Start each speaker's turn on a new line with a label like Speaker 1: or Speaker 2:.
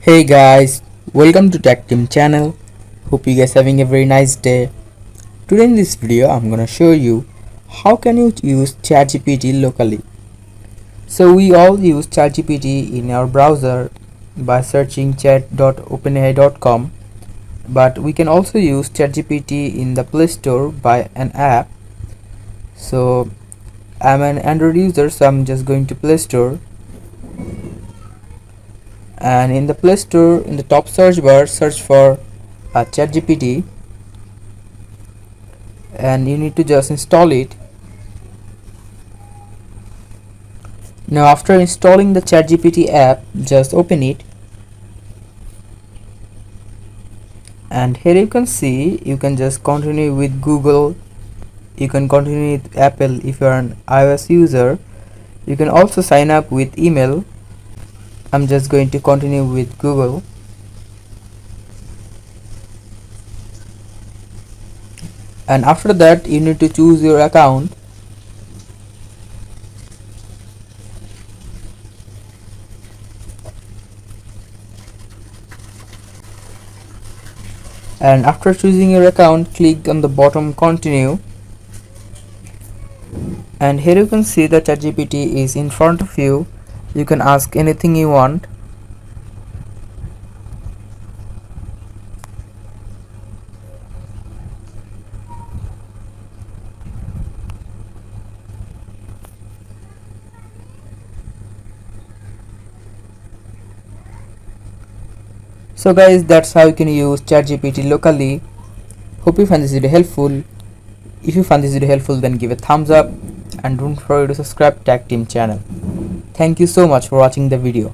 Speaker 1: Hey guys, welcome to Tech Team channel. Hope you guys having a very nice day. Today in this video I'm gonna show you how can you use ChatGPT locally. So we all use ChatGPT in our browser by searching chat.openai.com, but we can also use ChatGPT in the Play Store by an app. So I'm an Android user, so I'm just going to Play Store, and in the Play Store in the top search bar search for ChatGPT, and you need to just install it. Now after installing the ChatGPT app, just open it, and here you can see you can just continue with Google, you can continue with Apple if you are an iOS user. You can also sign up with email. I'm just going to continue with Google, and after that you need to choose your account. And after choosing your account, click on the bottom continue, and here you can see that ChatGPT is in front of you. You can ask anything you want. So guys, that's how you can use ChatGPT locally. Hope you find this video helpful. If you found this video helpful, then give a thumbs up and don't forget to subscribe to Tech Team channel. Thank you so much for watching the video.